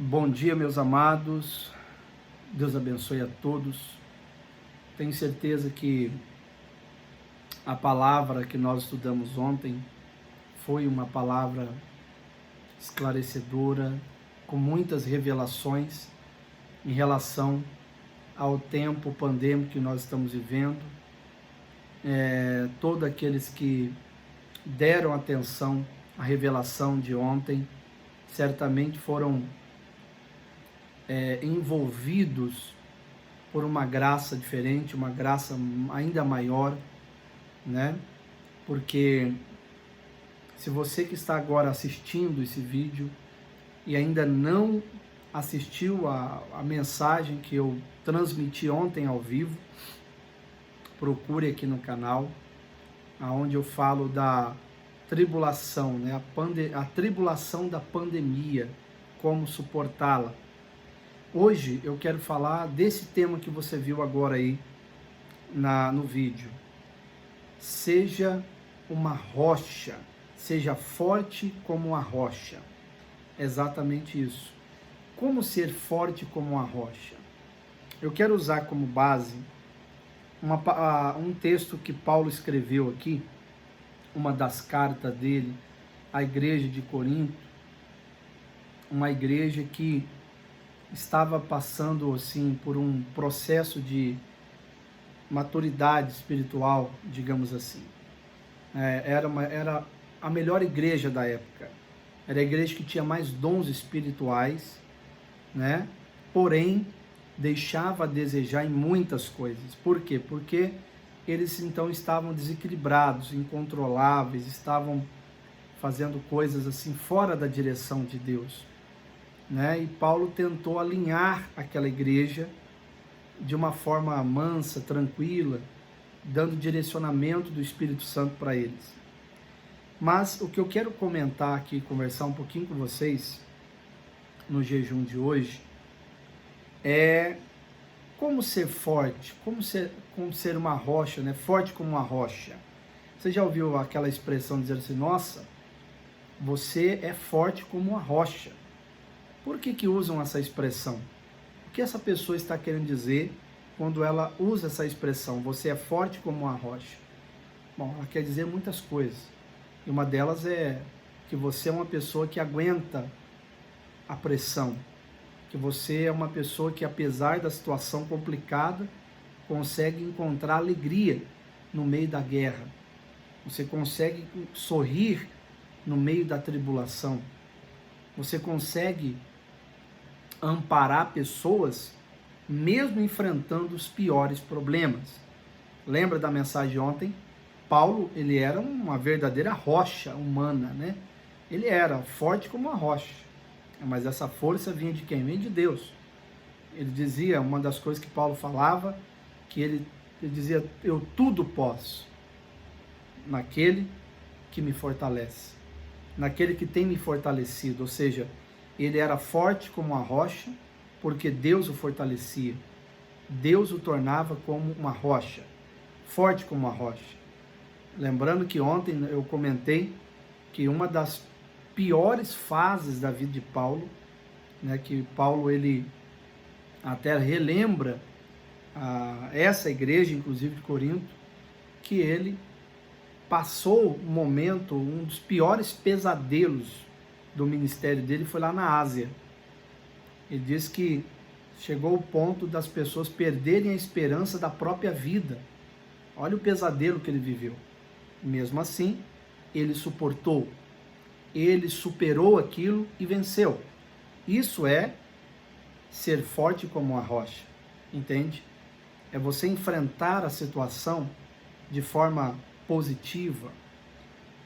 Bom dia, meus amados. Deus abençoe a todos. Tenho certeza que a palavra que nós estudamos ontem foi uma palavra esclarecedora, com muitas revelações em relação ao tempo pandêmico que nós estamos vivendo. Todos aqueles que deram atenção à revelação de ontem certamente foram envolvidos por uma graça diferente, uma graça ainda maior, né? Porque se você que está agora assistindo esse vídeo e ainda não assistiu a mensagem que eu transmiti ontem ao vivo, procure aqui no canal, onde eu falo da tribulação, né? A tribulação da pandemia, como suportá-la. Hoje eu quero falar desse tema que você viu agora aí no vídeo. Seja uma rocha, seja forte como uma rocha. Exatamente isso. Como ser forte como uma rocha? Eu quero usar como base um texto que Paulo escreveu aqui, uma das cartas dele à igreja de Corinto, uma igreja que estava passando assim por um processo de maturidade espiritual, digamos assim. Era a melhor igreja da época. Era a igreja que tinha mais dons espirituais, né? Porém, deixava a desejar em muitas coisas. Por quê? Porque eles então estavam desequilibrados, incontroláveis, estavam fazendo coisas assim fora da direção de Deus, né? E Paulo tentou alinhar aquela igreja de uma forma mansa, tranquila, dando direcionamento do Espírito Santo para eles. Mas o que eu quero comentar aqui, conversar um pouquinho com vocês no jejum de hoje, é como ser forte, como ser uma rocha, né? Forte como uma rocha. Você já ouviu aquela expressão dizer assim: nossa, você é forte como uma rocha? Por que usam essa expressão? O que essa pessoa está querendo dizer quando ela usa essa expressão, você é forte como uma rocha? Bom, ela quer dizer muitas coisas. E uma delas é que você é uma pessoa que aguenta a pressão, que você é uma pessoa que, apesar da situação complicada, consegue encontrar alegria no meio da guerra. Você consegue sorrir no meio da tribulação. Você consegue amparar pessoas mesmo enfrentando os piores problemas. Lembra da mensagem de ontem? Paulo, ele era uma verdadeira rocha humana, né? Ele era forte como uma rocha, mas essa força vinha de quem? Vinha de Deus. Ele dizia, uma das coisas que Paulo falava, que ele dizia: eu tudo posso naquele que me fortalece, naquele que tem me fortalecido. Ou seja, ele era forte como uma rocha, porque Deus o fortalecia. Deus o tornava como uma rocha, forte como uma rocha. Lembrando que ontem eu comentei que uma das piores fases da vida de Paulo, né, que Paulo ele até relembra essa igreja, inclusive de Corinto, que ele passou um momento, um dos piores pesadelos do ministério dele foi lá na Ásia. Ele diz que chegou ao ponto das pessoas perderem a esperança da própria vida. Olha o pesadelo que ele viveu. Mesmo assim, ele suportou, ele superou aquilo e venceu. Isso é ser forte como uma rocha, entende? É você enfrentar a situação de forma positiva,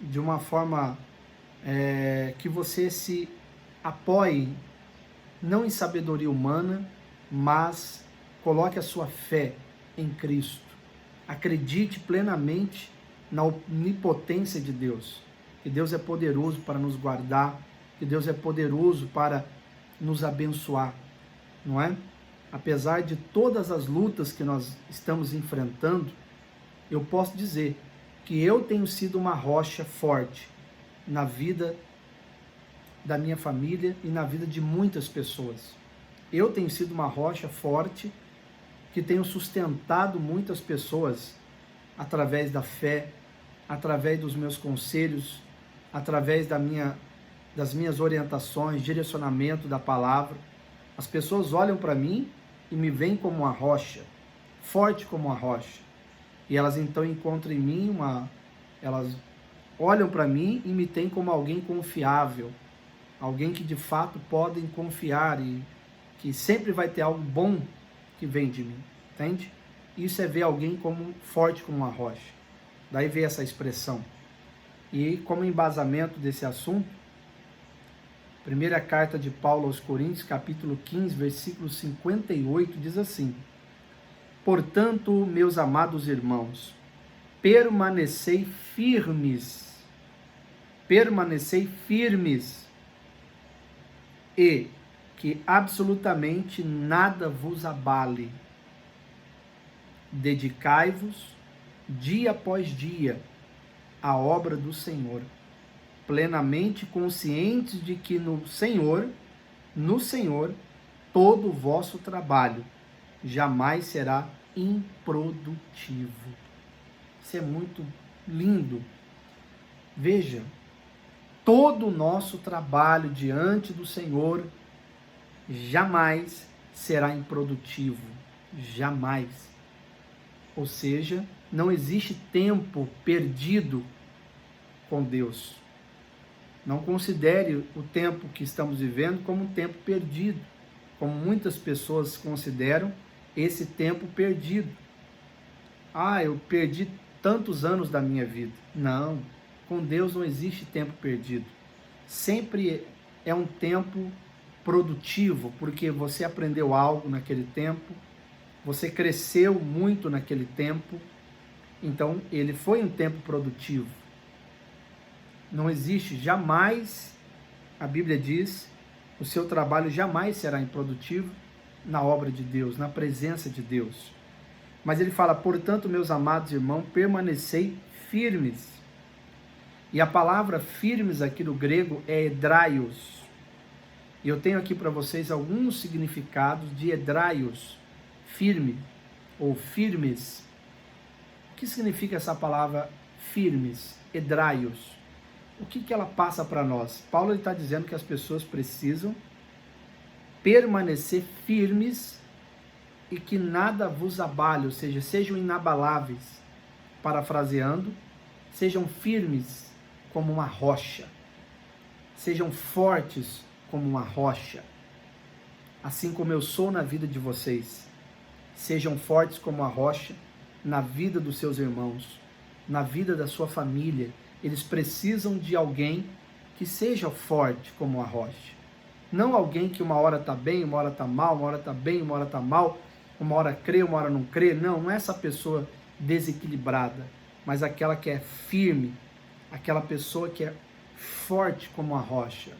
de uma forma que você se apoie não em sabedoria humana, mas coloque a sua fé em Cristo. Acredite plenamente na onipotência de Deus, que Deus é poderoso para nos guardar, que Deus é poderoso para nos abençoar, não é? Apesar de todas as lutas que nós estamos enfrentando, eu posso dizer que eu tenho sido uma rocha forte na vida da minha família e na vida de muitas pessoas. Eu tenho sido uma rocha forte que tenho sustentado muitas pessoas através da fé, através dos meus conselhos, através das minhas orientações, direcionamento da palavra. As pessoas olham para mim e me veem como uma rocha, forte como uma rocha. E elas então encontram em mim elas olham para mim e me têm como alguém confiável, alguém que de fato podem confiar e que sempre vai ter algo bom que vem de mim, entende? Isso é ver alguém como forte como uma rocha. Daí veio essa expressão. E como embasamento desse assunto, primeira carta de Paulo aos Coríntios, capítulo 15, versículo 58, diz assim: portanto, meus amados irmãos, permanecei firmes, e que absolutamente nada vos abale. Dedicai-vos dia após dia à obra do Senhor, plenamente conscientes de que no Senhor, todo o vosso trabalho jamais será improdutivo. Isso é muito lindo. Veja, todo o nosso trabalho diante do Senhor jamais será improdutivo. Jamais. Ou seja, não existe tempo perdido com Deus. Não considere o tempo que estamos vivendo como um tempo perdido, como muitas pessoas consideram esse tempo perdido. Eu perdi tantos anos da minha vida. Não, com Deus não existe tempo perdido. Sempre é um tempo produtivo, porque você aprendeu algo naquele tempo, você cresceu muito naquele tempo, então ele foi um tempo produtivo. Não existe jamais, a Bíblia diz, o seu trabalho jamais será improdutivo na obra de Deus, na presença de Deus. Mas ele fala, portanto, meus amados irmãos, permanecei firmes. E a palavra firmes aqui no grego é hedraios. E eu tenho aqui para vocês alguns significados de hedraios, firme ou firmes. O que significa essa palavra firmes, hedraios? O que ela passa para nós? Paulo está dizendo que as pessoas precisam permanecer firmes e que nada vos abale, ou seja, sejam inabaláveis. Parafraseando, sejam firmes como uma rocha, sejam fortes como uma rocha, assim como eu sou na vida de vocês. Sejam fortes como a rocha na vida dos seus irmãos, na vida da sua família. Eles precisam de alguém que seja forte como a rocha. Não alguém que uma hora está bem, uma hora está mal, uma hora está bem, uma hora está mal, uma hora crê, uma hora não crê. Não é essa pessoa desequilibrada, mas aquela que é firme, aquela pessoa que é forte como a rocha.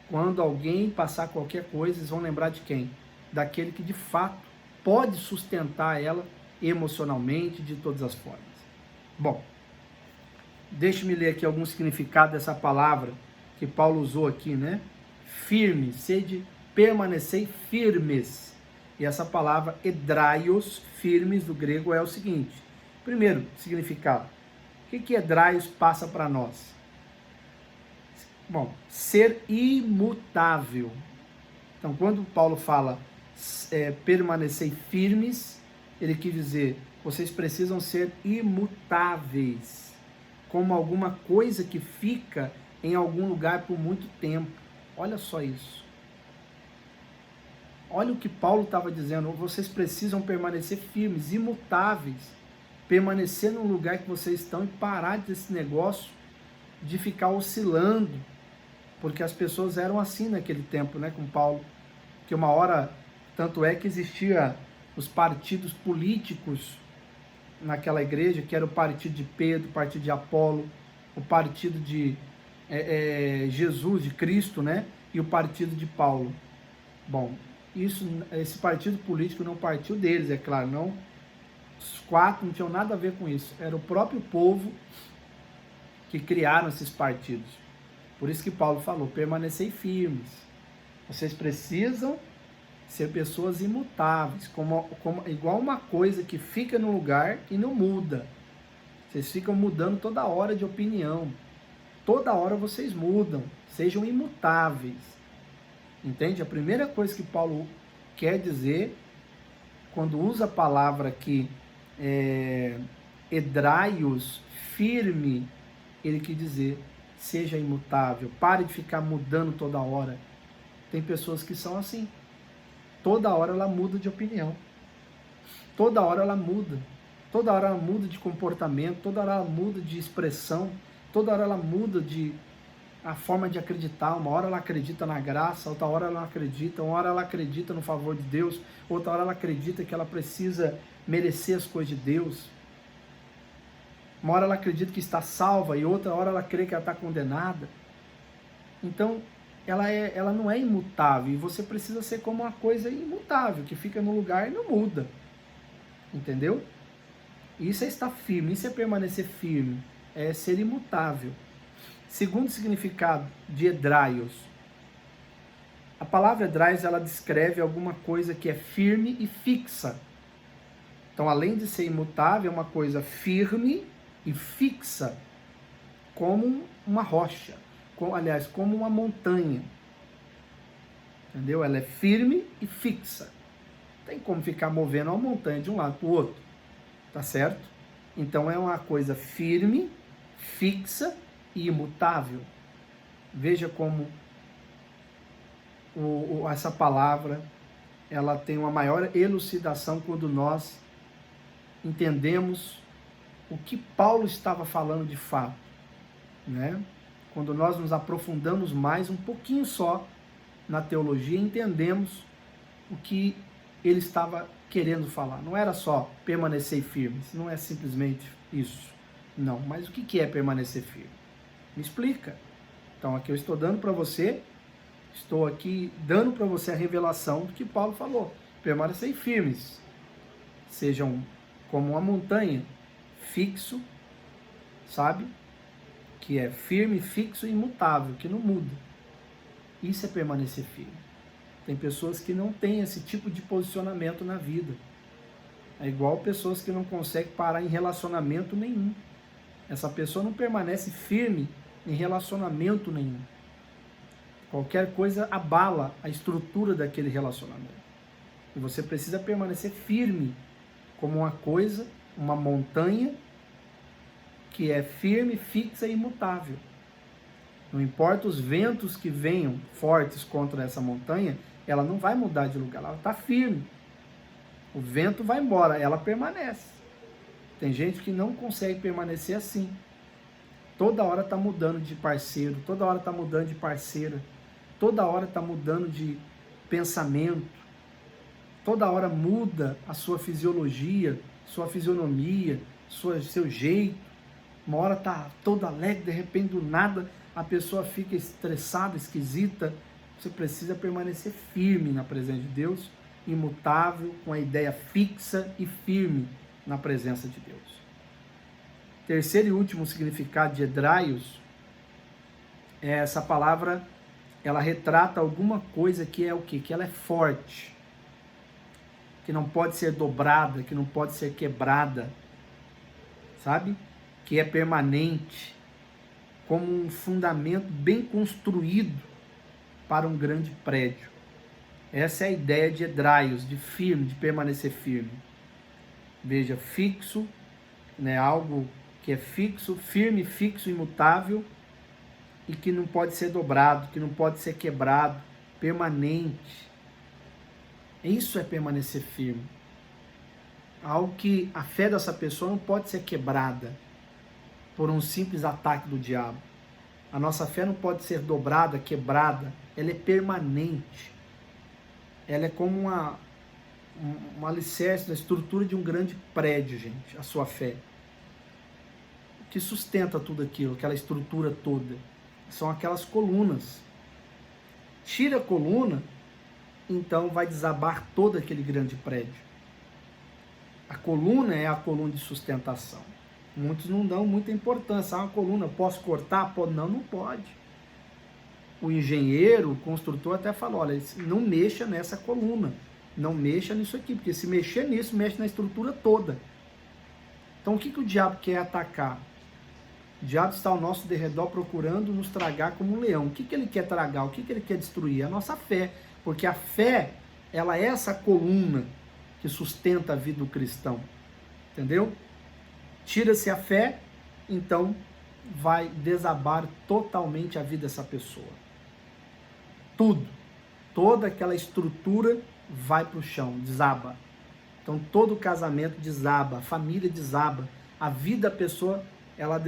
Quando alguém passar qualquer coisa, eles vão lembrar de quem? Daquele que de fato pode sustentar ela emocionalmente, de todas as formas. Bom, deixe-me ler aqui algum significado dessa palavra que Paulo usou aqui, né? Firme, sede, permanecei firmes. E essa palavra hedraios, firmes, do grego, é o seguinte. Primeiro significado. O que hedraios passa para nós? Bom, ser imutável. Então, quando Paulo fala permanecer firmes, ele quis dizer, vocês precisam ser imutáveis, como alguma coisa que fica em algum lugar por muito tempo. Olha só isso. Olha o que Paulo estava dizendo, vocês precisam permanecer firmes, imutáveis, permanecer no lugar que vocês estão e parar desse negócio de ficar oscilando, porque as pessoas eram assim naquele tempo, né, com Paulo, que uma hora, tanto é que existia os partidos políticos naquela igreja, que era o partido de Pedro, o partido de Apolo, o partido de Jesus, de Cristo, né, e o partido de Paulo. Bom, esse partido político não partiu deles, é claro, não. Os quatro não tinham nada a ver com isso, era o próprio povo que criaram esses partidos. Por isso que Paulo falou, permanecei firmes. Vocês precisam ser pessoas imutáveis, igual uma coisa que fica no lugar e não muda. Vocês ficam mudando toda hora de opinião. Toda hora vocês mudam. Sejam imutáveis. Entende? A primeira coisa que Paulo quer dizer, quando usa a palavra aqui, edraios, firme, ele quer dizer, seja imutável. Pare de ficar mudando toda hora. Tem pessoas que são assim. Toda hora ela muda de opinião. Toda hora ela muda. Toda hora ela muda de comportamento. Toda hora ela muda de expressão. Toda hora ela muda a forma de acreditar. Uma hora ela acredita na graça, outra hora ela não acredita. Uma hora ela acredita no favor de Deus. Outra hora ela acredita que ela precisa merecer as coisas de Deus. Uma hora ela acredita que está salva e outra hora ela crê que ela está condenada. Então, ela não é imutável, e você precisa ser como uma coisa imutável, que fica no lugar e não muda. Entendeu? Isso é estar firme, isso é permanecer firme, é ser imutável. Segundo significado de edraios, a palavra edraios, ela descreve alguma coisa que é firme e fixa. Então, além de ser imutável, é uma coisa firme e fixa, como uma rocha. Como uma montanha, entendeu? Ela é firme e fixa. Não tem como ficar movendo uma montanha de um lado para o outro, tá certo? Então é uma coisa firme, fixa e imutável. Veja como essa palavra, ela tem uma maior elucidação quando nós entendemos o que Paulo estava falando de fato, né? Quando nós nos aprofundamos mais um pouquinho só na teologia, entendemos o que ele estava querendo falar. Não era só permanecer firme, não é simplesmente isso. Não, mas o que é permanecer firme? Me explica. Então aqui eu estou dando para você, estou aqui dando para você a revelação do que Paulo falou. Permanecer firmes, sejam como uma montanha, fixo, sabe? Que é firme, fixo e imutável, que não muda. Isso é permanecer firme. Tem pessoas que não têm esse tipo de posicionamento na vida. É igual pessoas que não conseguem parar em relacionamento nenhum. Essa pessoa não permanece firme em relacionamento nenhum. Qualquer coisa abala a estrutura daquele relacionamento. E você precisa permanecer firme como uma coisa, uma montanha, que é firme, fixa e imutável. Não importa os ventos que venham fortes contra essa montanha, ela não vai mudar de lugar, ela está firme. O vento vai embora, ela permanece. Tem gente que não consegue permanecer assim. Toda hora está mudando de parceiro, toda hora está mudando de parceira, toda hora está mudando de pensamento, toda hora muda a sua fisiologia, sua fisionomia, seu jeito. Uma hora está toda alegre, de repente do nada a pessoa fica estressada, esquisita. Você precisa permanecer firme na presença de Deus, imutável, com a ideia fixa e firme na presença de Deus. Terceiro e último significado de edraios, essa palavra, ela retrata alguma coisa que é o quê? Que ela é forte, que não pode ser dobrada, que não pode ser quebrada, sabe? Que é permanente, como um fundamento bem construído para um grande prédio. Essa é a ideia de edraios, de firme, de permanecer firme. Veja, fixo, né, algo que é fixo, firme, fixo, imutável, e que não pode ser dobrado, que não pode ser quebrado, permanente. Isso é permanecer firme. Algo que a fé dessa pessoa não pode ser quebrada por um simples ataque do diabo. A nossa fé não pode ser dobrada, quebrada, ela é permanente. Ela é como um alicerce da estrutura de um grande prédio, gente, a sua fé. O que sustenta tudo aquilo, aquela estrutura toda, são aquelas colunas. Tira a coluna, então vai desabar todo aquele grande prédio. A coluna é a coluna de sustentação. Muitos não dão muita importância. Uma coluna, posso cortar? Não, não pode. o engenheiro, o construtor até falou, olha, não mexa nessa coluna, não mexa nisso aqui, porque se mexer nisso, mexe na estrutura toda. Então o que o diabo quer atacar? O diabo está ao nosso derredor procurando nos tragar como um leão. O que ele quer tragar? O que ele quer destruir? A nossa fé, porque a fé, ela é essa coluna que sustenta a vida do cristão, entendeu? Tira-se a fé, então vai desabar totalmente a vida dessa pessoa. Tudo, toda aquela estrutura vai para o chão, desaba. Então todo o casamento desaba, a família desaba, a vida da pessoa ela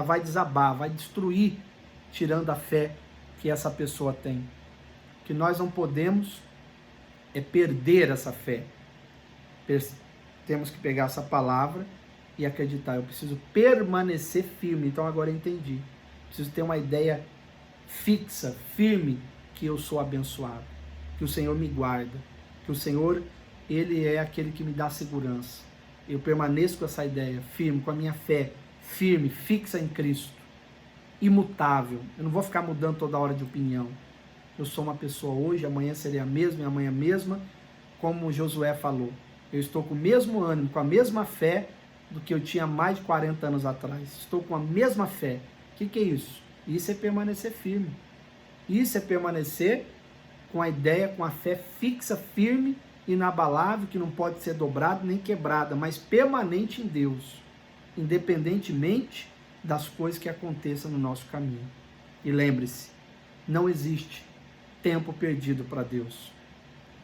vai desabar, vai destruir, tirando a fé que essa pessoa tem. O que nós não podemos é perder essa fé. Temos que pegar essa palavra e acreditar. Eu preciso permanecer firme. Então agora eu entendi. Preciso ter uma ideia fixa, firme, que eu sou abençoado, que o Senhor me guarda, que o Senhor, Ele é aquele que me dá segurança. Eu permaneço com essa ideia firme, com a minha fé firme, fixa em Cristo, imutável. Eu não vou ficar mudando toda hora de opinião. Eu sou uma pessoa hoje, amanhã serei a mesma e amanhã a mesma, como Josué falou. Eu estou com o mesmo ânimo, com a mesma fé do que eu tinha mais de 40 anos atrás. Estou com a mesma fé. O que é isso? Isso é permanecer firme. Isso é permanecer com a ideia, com a fé fixa, firme, inabalável, que não pode ser dobrada nem quebrada, mas permanente em Deus, independentemente das coisas que aconteçam no nosso caminho. E lembre-se, não existe tempo perdido para Deus.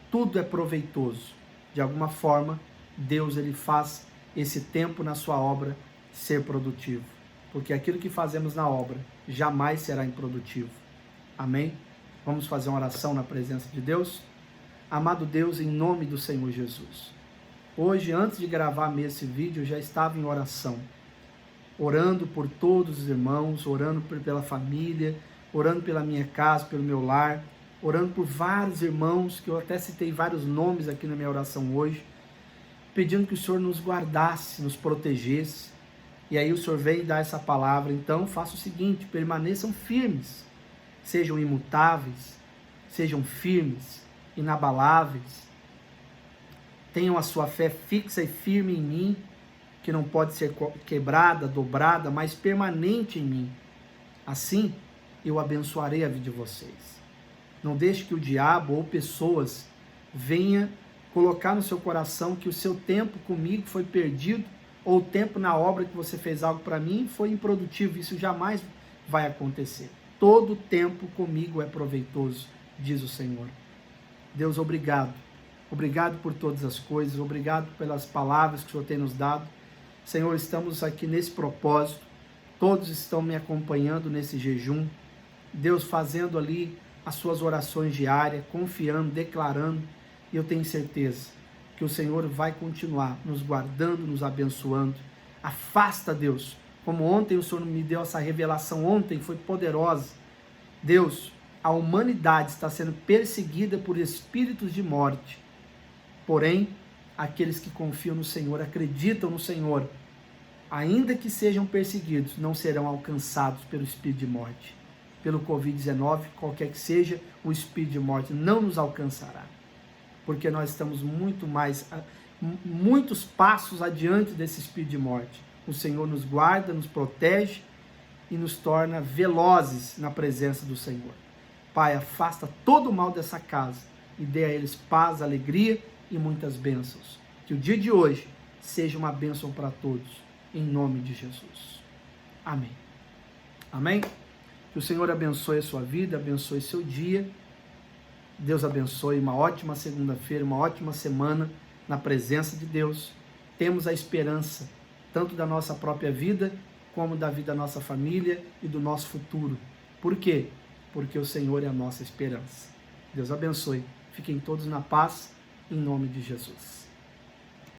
Tudo é proveitoso. De alguma forma, Deus ele faz esse tempo na sua obra ser produtivo, porque aquilo que fazemos na obra jamais será improdutivo. Amém? Vamos fazer uma oração na presença de Deus? Amado Deus, em nome do Senhor Jesus, hoje, antes de gravar mesmo esse vídeo, eu já estava em oração, orando por todos os irmãos, orando pela família, orando pela minha casa, pelo meu lar, orando por vários irmãos, que eu até citei vários nomes aqui na minha oração hoje, pedindo que o Senhor nos guardasse, nos protegesse. E aí o Senhor vem dar essa palavra. Então faça o seguinte, permaneçam firmes, sejam imutáveis, sejam firmes, inabaláveis, tenham a sua fé fixa e firme em mim, que não pode ser quebrada, dobrada, mas permanente em mim. Assim, eu abençoarei a vida de vocês. Não deixe que o diabo ou pessoas venha colocar no seu coração que o seu tempo comigo foi perdido, ou o tempo na obra que você fez algo para mim foi improdutivo. Isso jamais vai acontecer. Todo tempo comigo é proveitoso, diz o Senhor. Deus, obrigado. Obrigado por todas as coisas, obrigado pelas palavras que o Senhor tem nos dado. Senhor, estamos aqui nesse propósito, todos estão me acompanhando nesse jejum, Deus fazendo ali as suas orações diárias, confiando, declarando, e eu tenho certeza que o Senhor vai continuar nos guardando, nos abençoando. Afasta, Deus, como ontem o Senhor me deu essa revelação, ontem foi poderosa. Deus, a humanidade está sendo perseguida por espíritos de morte, porém, aqueles que confiam no Senhor, acreditam no Senhor, ainda que sejam perseguidos, não serão alcançados pelo espírito de morte. Pelo Covid-19, qualquer que seja, o espírito de morte não nos alcançará. Porque nós estamos muitos passos adiante desse espírito de morte. O Senhor nos guarda, nos protege e nos torna velozes na presença do Senhor. Pai, afasta todo o mal dessa casa e dê a eles paz, alegria e muitas bênçãos. Que o dia de hoje seja uma bênção para todos, em nome de Jesus. Amém. Amém? Que o Senhor abençoe a sua vida, abençoe seu dia. Deus abençoe, uma ótima segunda-feira, uma ótima semana na presença de Deus. Temos a esperança, tanto da nossa própria vida, como da vida da nossa família e do nosso futuro. Por quê? Porque o Senhor é a nossa esperança. Deus abençoe. Fiquem todos na paz, em nome de Jesus.